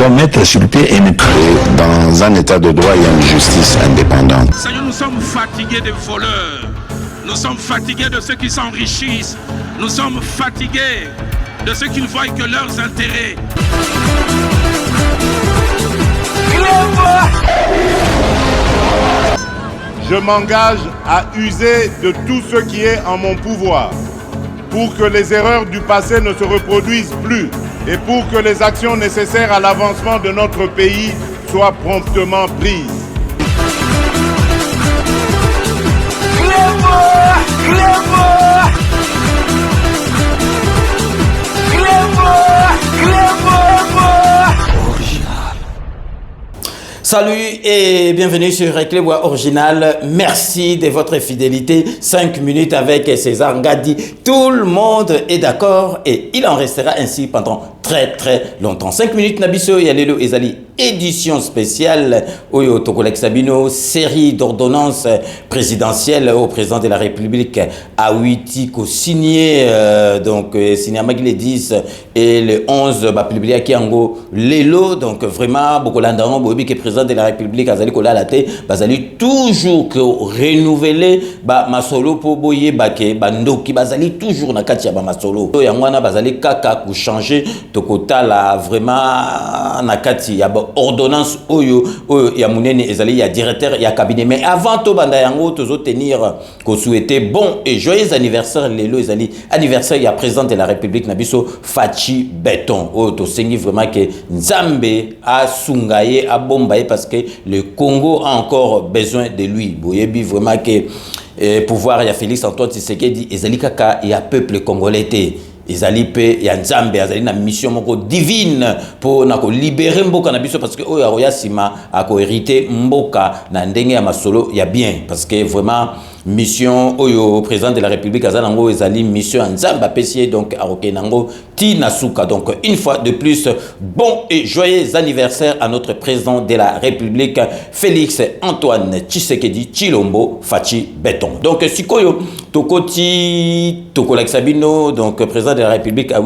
doit mettre sur le pied une dans un état de droit, il y a une justice indépendante. Seigneur, nous sommes fatigués des voleurs. Nous sommes fatigués de ceux qui s'enrichissent. Nous sommes fatigués de ceux qui ne voient que leurs intérêts. Je m'engage à user de tout ce qui est en mon pouvoir pour que les erreurs du passé ne se reproduisent plus et pour que les actions nécessaires à l'avancement de notre pays soient promptement prises. Salut et bienvenue sur Clébois Original. Merci de votre fidélité. 5 minutes avec César Ngadi. Tout le monde est d'accord et il en restera ainsi pendant très longtemps. 5 minutes Nabiso Yalelo Ezali. Édition spéciale Oyo Tokolek Sabino, série d'ordonnances présidentielles au président de la République à Ouitiko signé signé à Magile 10 et le 11 publié à Kiango Lelo, donc vraiment Bokolandano Bobi qui est président de la République Azali Kola Late Bazali toujours que renouveler masolo po boye bake bandoki Bazali toujours na kati ya masolo yangwana Bazali kaka ku changer tokota la vraiment na kati ya ordonnance oyo ya munene ezali ya directeur ya cabinet. Mais avant to banda yango tozo tenir ko souhaiter bon et joyeux anniversaire lelo ezali anniversaire ya président de la République Nabiso Fachi Beton oyo to sengi vraiment que Nzambe a sungaye a bombaye parce que le Congo a encore besoin de lui. Boyebi vraiment que pouvoir ya Félix Antoine Tshisekedi ezali kaka ya peuple congolais te. Ezali pe ya Nzambe azali na mission moko divine pour na ko libérer mboka na biso parce que oyo aroya sima ako hériter mboka na ndenge ya masolo ya bien parce que vraiment mission oyo président de la République azanango ezali mission Nzamba pesier donc arokenango ti nasuka. Donc une fois de plus bon et joyeux anniversaire à notre président de la République Félix Antoine Tshisekedi Tshilombo Fachi Beton. Donc sikoyo tokoti Tokolek Sabino donc président de la République a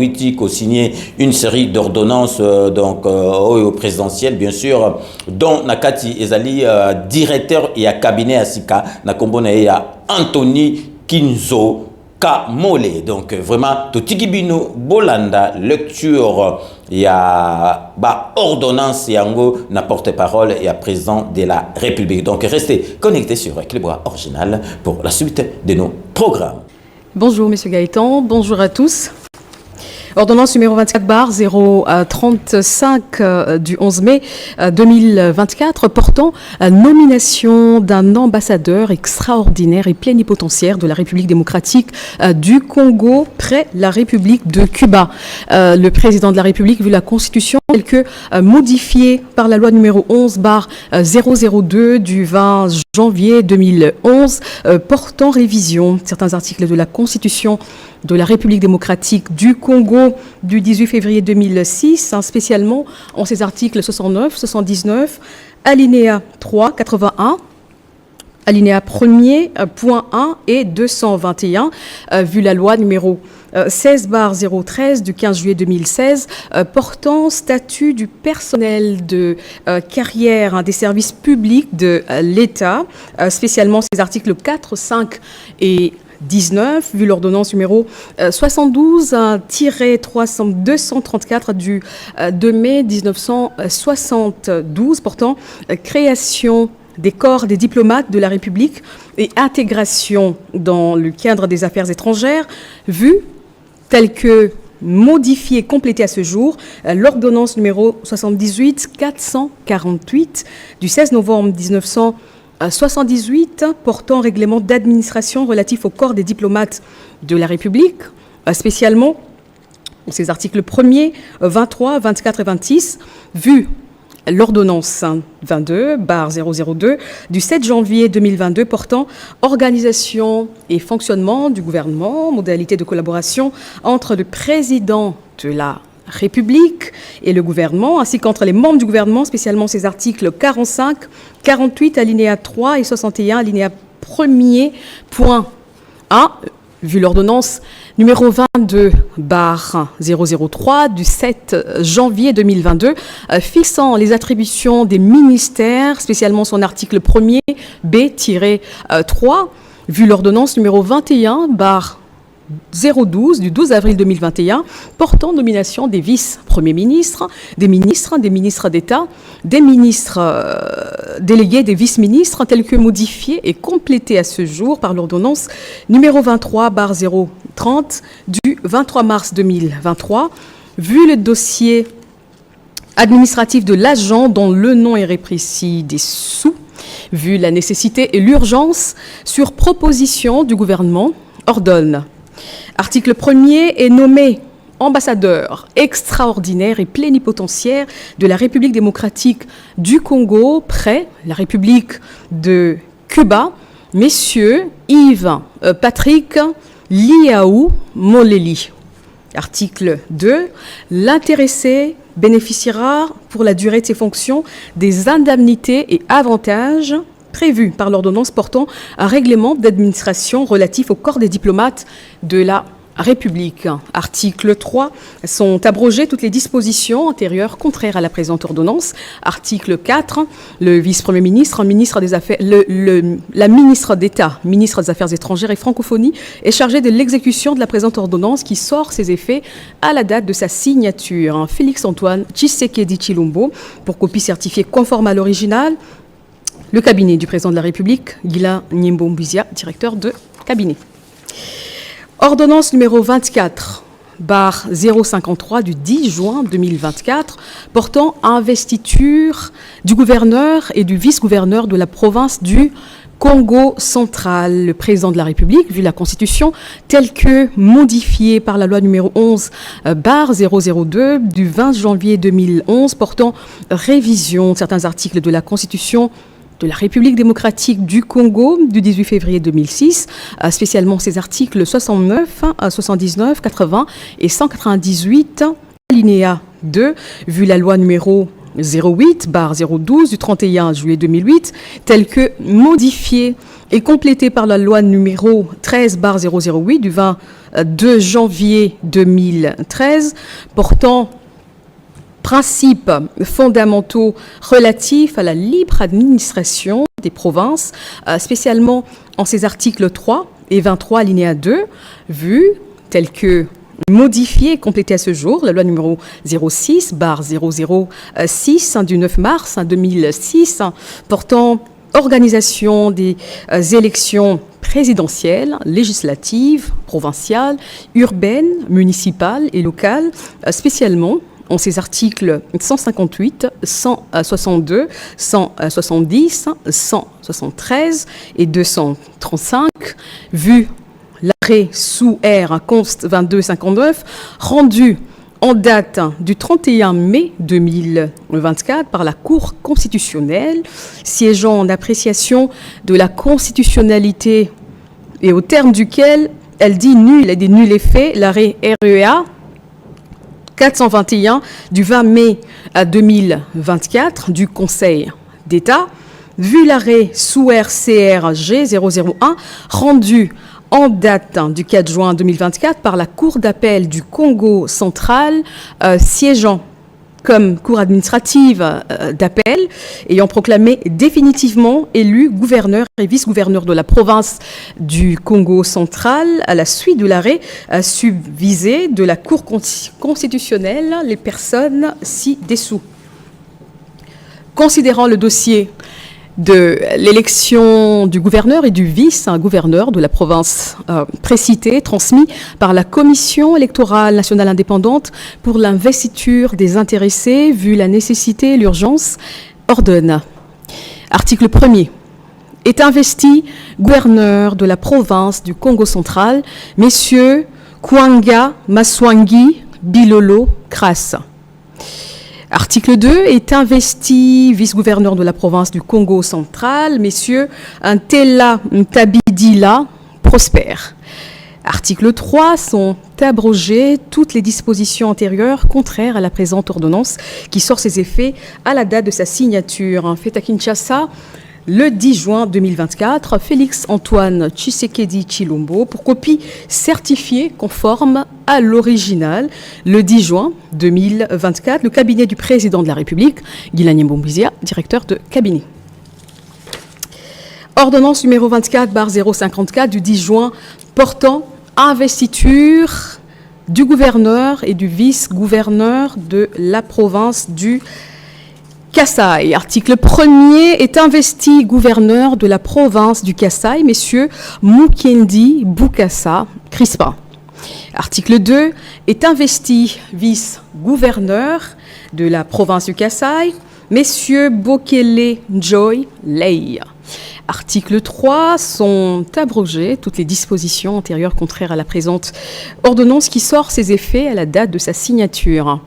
signé une série d'ordonnances oyo présidentielles bien sûr dont nakati ezali directeur et cabinet asika na kombona ya Anthony Kinzo Kamole. Donc vraiment Totikibino Bolanda lecture ya ordonnance yango na porte-parole et à président de la République. Donc restez connectés sur Clébois Original pour la suite de nos programmes. Bonjour Monsieur Gaëtan, bonjour à tous. Ordonnance numéro 24/035 du 11 mai 2024 portant nomination d'un ambassadeur extraordinaire et plénipotentiaire de la République démocratique du Congo près la République de Cuba. Le président de la République, vu la Constitution telle que modifiée par la loi numéro 11/002 du 20 janvier 2011 portant révision de certains articles de la Constitution de la République démocratique du Congo du 18 février 2006, spécialement en ces articles 69, 79, alinéa 3, 81, alinéa 1er, point 1 et 221, vu la loi numéro 16/013 du 15 juillet 2016 portant statut du personnel de carrière des services publics de l'État, spécialement ces articles 4, 5 et 19, vu l'ordonnance numéro 72-234 du 2 mai 1972 portant création des corps des diplomates de la République et intégration dans le cadre des affaires étrangères, vu tel que modifié et complété à ce jour l'ordonnance numéro 78-448 du 16 novembre 1978 portant règlement d'administration relatif au corps des diplomates de la République, spécialement ces articles 1er, 23, 24 et 26, vu l'ordonnance 22/002 du 7 janvier 2022 portant organisation et fonctionnement du gouvernement, modalités de collaboration entre le président de la République et le gouvernement, ainsi qu'entre les membres du gouvernement, spécialement ces articles 45, 48, alinéa 3 et 61, alinéa 1er, point 1, vu l'ordonnance numéro 22/003 du 7 janvier 2022 fixant les attributions des ministères, spécialement son article 1er B-3, vu l'ordonnance numéro 21/012 du 12 avril 2021 portant nomination des vice-premiers ministres, des ministres d'État, des ministres délégués, des vice-ministres, tels que modifiés et complétés à ce jour par l'ordonnance numéro 23/030 du 23 mars 2023, vu le dossier administratif de l'agent dont le nom est rétréci dessous, vu la nécessité et l'urgence, sur proposition du gouvernement, ordonne. Article 1er est nommé ambassadeur extraordinaire et plénipotentiaire de la République démocratique du Congo près la République de Cuba, messieurs Yves Patrick Liaou Moleli. Article 2, l'intéressé bénéficiera pour la durée de ses fonctions des indemnités et avantages prévus par l'ordonnance portant un règlement d'administration relatif au corps des diplomates de la République. Article 3, sont abrogées toutes les dispositions antérieures contraires à la présente ordonnance. Article 4, le vice-premier ministre, ministre des Affaires, la ministre d'État, ministre des Affaires étrangères et francophonie, est chargée de l'exécution de la présente ordonnance qui sort ses effets à la date de sa signature. Félix-Antoine Tshisekedi Tshilombo, pour copie certifiée conforme à l'original. Le cabinet du président de la République, Guilain Nyimbo-Mbizia, directeur de cabinet. Ordonnance numéro 24/053 du 10 juin 2024 portant investiture du gouverneur et du vice-gouverneur de la province du Congo central. Le président de la République, vu la Constitution telle que modifiée par la loi numéro 11/002 du 20 janvier 2011 portant révision de certains articles de la Constitution de la République démocratique du Congo du 18 février 2006, spécialement ses articles 69, 79, 80 et 198, alinéa 2, vu la loi numéro 08/012 du 31 juillet 2008, telle que modifiée et complétée par la loi numéro 13/008 du 22 janvier 2013, portant principes fondamentaux relatifs à la libre administration des provinces, spécialement en ses articles 3 et 23, alinéa 2, vu tel que modifié et complété à ce jour, la loi numéro 06/006 du 9 mars 2006, portant organisation des élections présidentielles, législatives, provinciales, urbaines, municipales et locales, spécialement en ces articles 158, 162, 170, 173 et 235, vu l'arrêt sous R const 2259, rendu en date du 31 mai 2024 par la Cour constitutionnelle, siégeant en appréciation de la constitutionnalité et au terme duquel elle dit nul et des nuls effets l'arrêt REA 421 du 20 mai 2024 du Conseil d'État, vu l'arrêt sous RCRG 001 rendu en date du 4 juin 2024 par la Cour d'appel du Congo central, siégeant comme cour administrative d'appel, ayant proclamé définitivement élu gouverneur et vice-gouverneur de la province du Congo central à la suite de l'arrêt subvisé de la Cour constitutionnelle, les personnes ci-dessous. Considérant le dossier de l'élection du gouverneur et du vice-gouverneur de la province précitée, transmis par la Commission électorale nationale indépendante pour l'investiture des intéressés, vu la nécessité et l'urgence, ordonne. Article 1er. Est investi gouverneur de la province du Congo central, messieurs Kwanga Maswangi Bilolo Kras. Article 2, est investi vice-gouverneur de la province du Congo central, messieurs Ntela Ntabidila Prosper. Article 3, sont abrogées toutes les dispositions antérieures contraires à la présente ordonnance qui sort ses effets à la date de sa signature. Fait à Kinshasa, le 10 juin 2024, Félix-Antoine Tshisekedi Tshilombo pour copie certifiée conforme à l'original. Le 10 juin 2024, le cabinet du président de la République, Guilagne Mboumbizia, directeur de cabinet. Ordonnance numéro 24/054 du 10 juin portant investiture du gouverneur et du vice-gouverneur de la province du Kasaï. Article 1er est investi gouverneur de la province du Kasaï, messieurs Mukendi Bukasa Crispin. Article 2 est investi vice-gouverneur de la province du Kasaï, messieurs Bokele Joy Lei. Article 3, sont abrogées toutes les dispositions antérieures contraires à la présente ordonnance qui sort ses effets à la date de sa signature.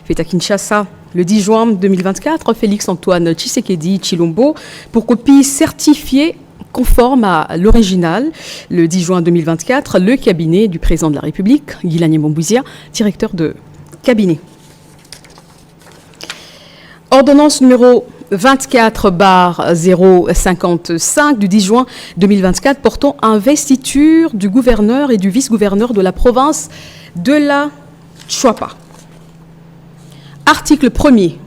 Fait à Kinshasa, le 10 juin 2024, Félix-Antoine Tshisekedi Tshilombo pour copie certifiée conforme à l'original. Le 10 juin 2024, le cabinet du président de la République, Guilagne Mboumbizia, directeur de cabinet. Ordonnance numéro 24/055 du 10 juin 2024 portant investiture du gouverneur et du vice-gouverneur de la province de la Chouapa. Article 1er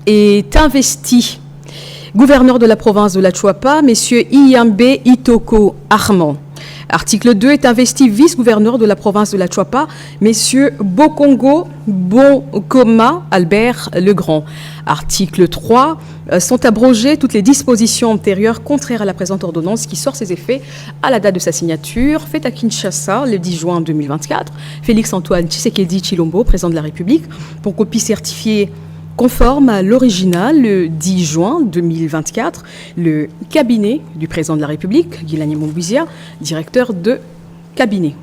est investi gouverneur de la province de la Chouapa, messieurs Iyambe Itoko Armand. Article 2 est investi vice-gouverneur de la province de la Chouapa, messieurs Bokongo Bonkoma Albert Legrand. Article 3, sont abrogées toutes les dispositions antérieures contraires à la présente ordonnance qui sort ses effets à la date de sa signature. Fait à Kinshasa, le 10 juin 2024, Félix-Antoine Tshisekedi Tshilombo, président de la République, pour copie certifiée conforme à l'original, le 10 juin 2024, le cabinet du président de la République, Guilagne Mboumbizia, directeur de cabinet.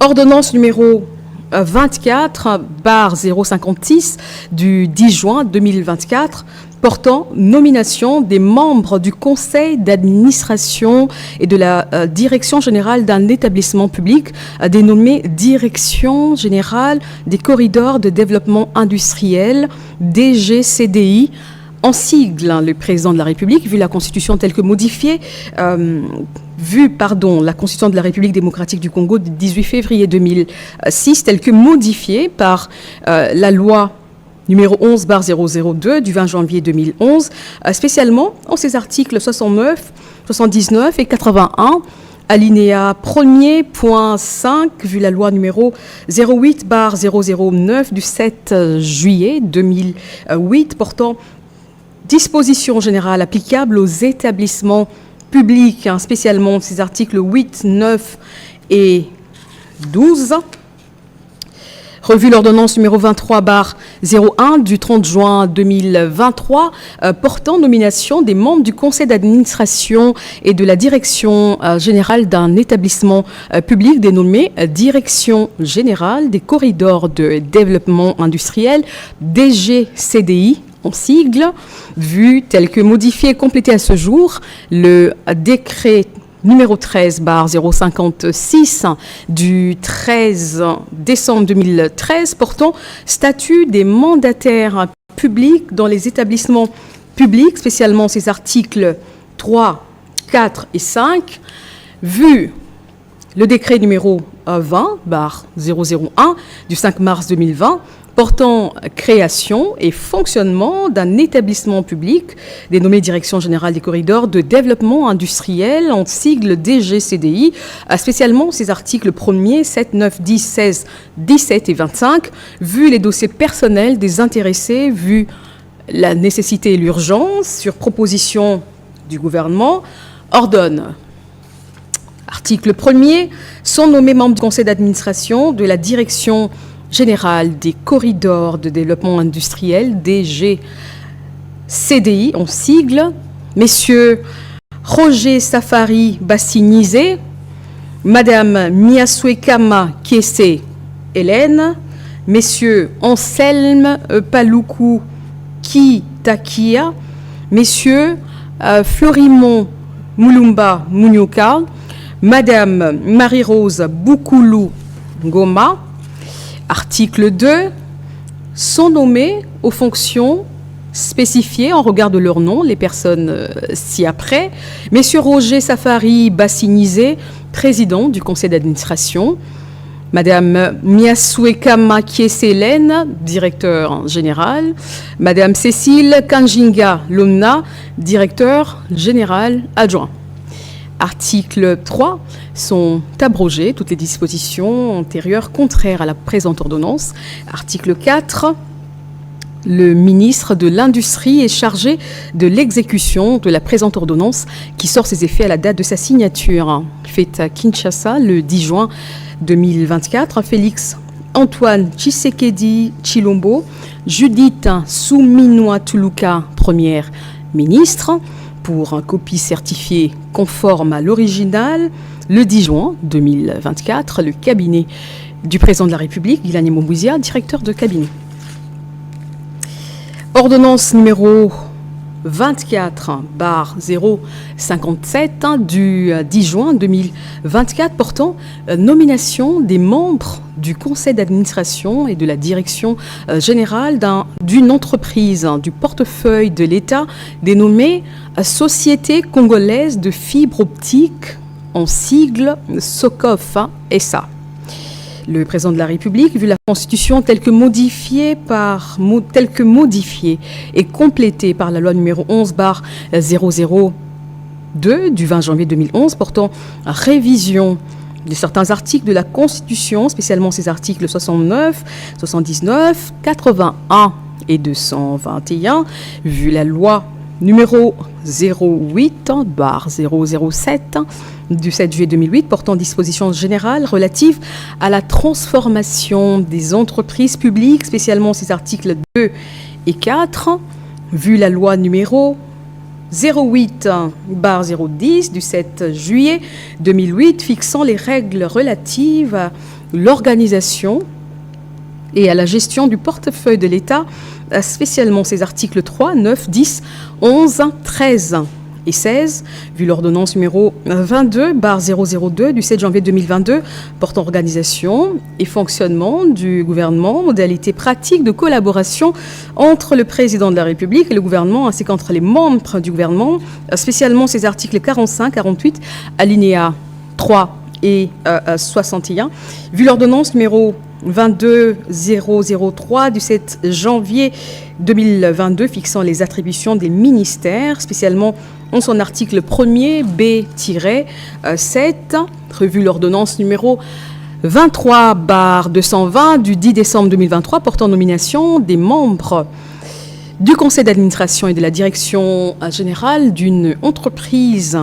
Ordonnance numéro 24/056 du 10 juin 2024 portant nomination des membres du conseil d'administration et de la direction générale d'un établissement public dénommé Direction générale des corridors de développement industriel, DGCDI, en sigle, le président de la République, vu la Constitution telle que modifiée, la Constitution de la République démocratique du Congo du 18 février 2006, telle que modifiée par la loi numéro 11/002 du 20 janvier 2011, spécialement en ses articles 69, 79 et 81, alinéa 1er, point 5, vu la loi numéro 08/009 du 7 juillet 2008, portant dispositions générales applicables aux établissements publics, spécialement ces articles 8, 9 et 12. Revue l'ordonnance numéro 23/01 du 30 juin 2023 portant nomination des membres du conseil d'administration et de la direction générale d'un établissement public dénommé Direction générale des corridors de développement industriel, DGCDI, en sigle, vu tel que modifié et complété à ce jour, le décret numéro 13/056 du 13 décembre 2013 portant statut des mandataires publics dans les établissements publics, spécialement ces articles 3, 4 et 5, vu le décret numéro 20/001 du 5 mars 2020 portant création et fonctionnement d'un établissement public dénommé Direction générale des corridors de développement industriel, en sigle DGCDI, spécialement ces articles 1er, 7, 9, 10, 16, 17 et 25, vu les dossiers personnels des intéressés, vu la nécessité et l'urgence, sur proposition du gouvernement, ordonne. Article 1er, sont nommés membres du conseil d'administration de la Direction générale des corridors de développement industriel, DGCDI, en sigle, messieurs Roger Safari Bassinizé, madame Miaswekama Kiese Hélène, messieurs Anselme Paluku Kitakia, messieurs Florimond Mulumba Munyoka, madame Marie-Rose Boukoulou Ngoma. Article 2, sont nommés aux fonctions spécifiés en regard de leur nom, les personnes ci-après. Messieurs Roger Safari Bassinisé, président du conseil d'administration. Madame Miasweka Makiesélène, directeur général. Madame Cécile Kanjinga Lomna, directeur général adjoint. Article 3, sont abrogées toutes les dispositions antérieures contraires à la présente ordonnance. Article 4, le ministre de l'Industrie est chargé de l'exécution de la présente ordonnance qui sort ses effets à la date de sa signature. Faite à Kinshasa le 10 juin 2024, Félix Antoine Tshisekedi Tshilombo, Judith Souminwa Tuluka, première ministre, pour un copie certifiée conforme à l'original, le 10 juin 2024, le cabinet du président de la République, Guilani Momouzia, directeur de cabinet. Ordonnance numéro 24/057 du 10 juin 2024 portant nomination des membres du conseil d'administration et de la direction générale d'une entreprise du portefeuille de l'État dénommée Société congolaise de fibre optique, en sigle SOCOF SA. Le président de la République, vu la Constitution telle que modifiée et complétée par la loi numéro 11/002 du 20 janvier 2011 portant révision de certains articles de la Constitution, spécialement ces articles 69, 79, 81 et 221, vu la loi numéro 08/007 du 7 juillet 2008 portant dispositions générales relatives à la transformation des entreprises publiques, spécialement ces articles 2 et 4, vu la loi numéro 08/010 du 7 juillet 2008 fixant les règles relatives à l'organisation et à la gestion du portefeuille de l'État, spécialement ces articles 3, 9, 10, 11, 13 et 16, vu l'ordonnance numéro 22/002 du 7 janvier 2022 portant organisation et fonctionnement du gouvernement, modalités pratiques de collaboration entre le président de la République et le gouvernement ainsi qu'entre les membres du gouvernement, spécialement ces articles 45, 48, alinéa 3 et 61, vu l'ordonnance numéro 22/003 du 7 janvier 2022 fixant les attributions des ministères, spécialement en son article 1er B-7, revu l'ordonnance numéro 23/220 du 10 décembre 2023 portant nomination des membres du conseil d'administration et de la direction générale d'une entreprise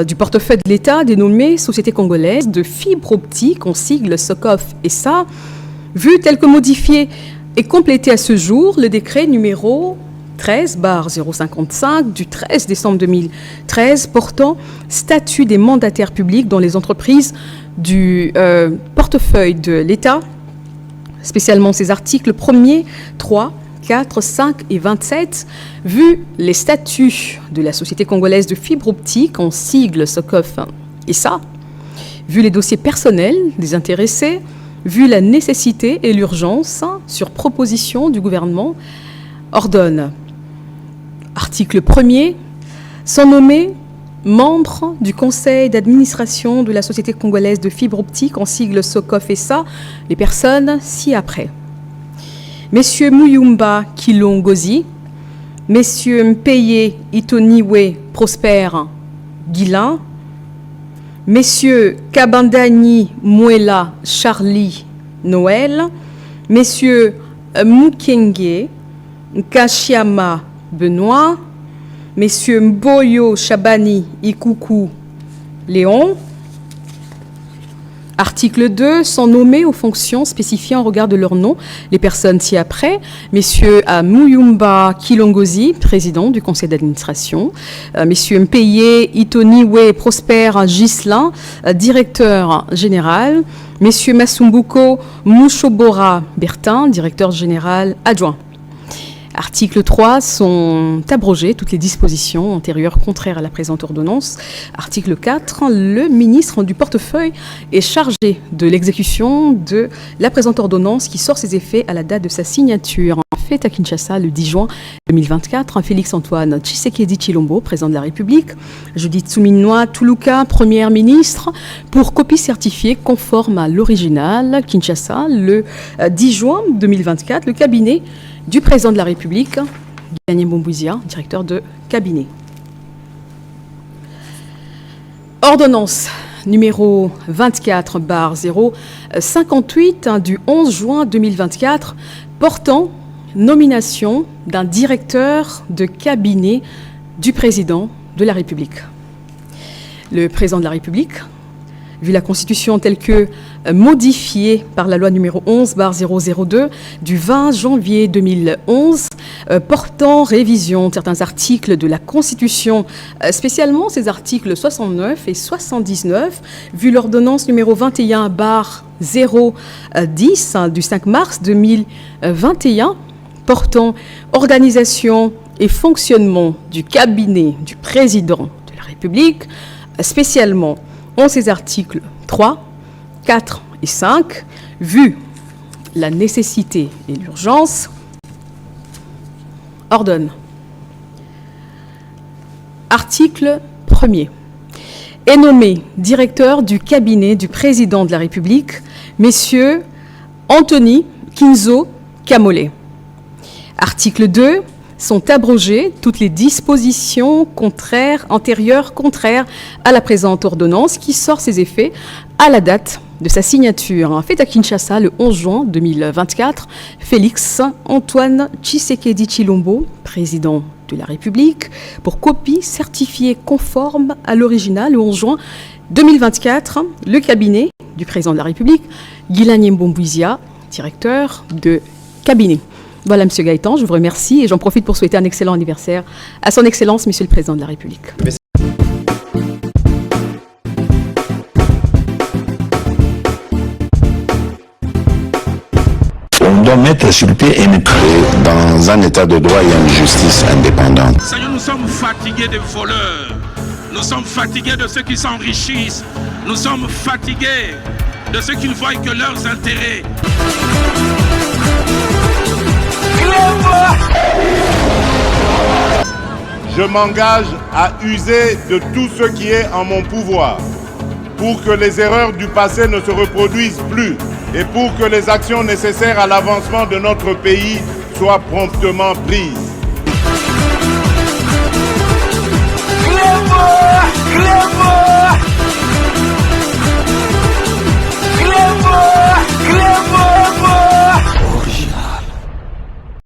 du portefeuille de l'État dénommée Société congolaise de fibre optique, en sigle SOCOF SA, vu tel que modifié et complété à ce jour le décret numéro 13/055 du 13 décembre 2013 portant statut des mandataires publics dans les entreprises du portefeuille de l'État, spécialement ces articles 1er, 3, 4, 5 et 27, vu les statuts de la Société congolaise de fibre optique, en sigle SOCOF SA, vu les dossiers personnels des intéressés, vu la nécessité et l'urgence, sur proposition du gouvernement, ordonne. Article 1er, sont nommés membres du conseil d'administration de la Société congolaise de fibre optique, en sigle SOCOF SA, les personnes ci-après. Messieurs Muyumba Kilongozi, Messieurs Mpeye Itoniwe Prosper Guilin, Messieurs Kabandani Muela Charlie Noël, Messieurs Mukenge Kashiama Benoît, Messieurs Mboyo Chabani Ikuku Léon. Article 2, sont nommés aux fonctions spécifiées en regard de leur nom les personnes ci-après. Messieurs Muyumba Kilongozi, président du conseil d'administration. Messieurs Mpeye Itoniwe Prosper Gislin, directeur général. Messieurs Masumbuko Mushobora Bertin, directeur général adjoint. Article 3, sont abrogées toutes les dispositions antérieures contraires à la présente ordonnance. Article 4, le ministre du portefeuille est chargé de l'exécution de la présente ordonnance qui sort ses effets à la date de sa signature. fête à Kinshasa le 10 juin 2024. Félix-Antoine Tshisekedi Tshilombo, président de la République. Judith Suminwa Tuluka, première ministre, pour copie certifiée conforme à l'original. Kinshasa, le 10 juin 2024. Le cabinet du président de la République, Guilany Mboumbouizia, directeur de cabinet. Ordonnance numéro 24/058 du 11 juin 2024 portant nomination d'un directeur de cabinet du président de la République. Le président de la République, vu la Constitution telle que modifiée par la loi numéro 11/002 du 20 janvier 2011, portant révision de certains articles de la Constitution, spécialement ces articles 69 et 79, vu l'ordonnance numéro 21/010 du 5 mars 2021, portant organisation et fonctionnement du cabinet du président de la République, spécialement en ces articles 3, 4 et 5, vu la nécessité et l'urgence, ordonne. Article 1er. Est nommé directeur du cabinet du président de la République, messieurs Anthony Kinzo Kamole. Article 2. Sont abrogées toutes les dispositions antérieures contraires à la présente ordonnance qui sort ses effets à la date de sa signature. Fait à Kinshasa le 11 juin 2024, Félix-Antoine Tshisekedi Tshilombo, président de la République, pour copie certifiée conforme à l'original le 11 juin 2024, le cabinet du président de la République, Guilany Mboumbouizia, directeur de cabinet. Voilà, M. Gaëtan, je vous remercie et j'en profite pour souhaiter un excellent anniversaire à son Excellence, Monsieur le Président de la République. Merci. On doit mettre sur le pied une dans un état de droit et une justice indépendante. Seigneur, nous sommes fatigués des voleurs. Nous sommes fatigués de ceux qui s'enrichissent. Nous sommes fatigués de ceux qui ne voient que leurs intérêts. Je m'engage à user de tout ce qui est en mon pouvoir pour que les erreurs du passé ne se reproduisent plus et pour que les actions nécessaires à l'avancement de notre pays soient promptement prises. Clément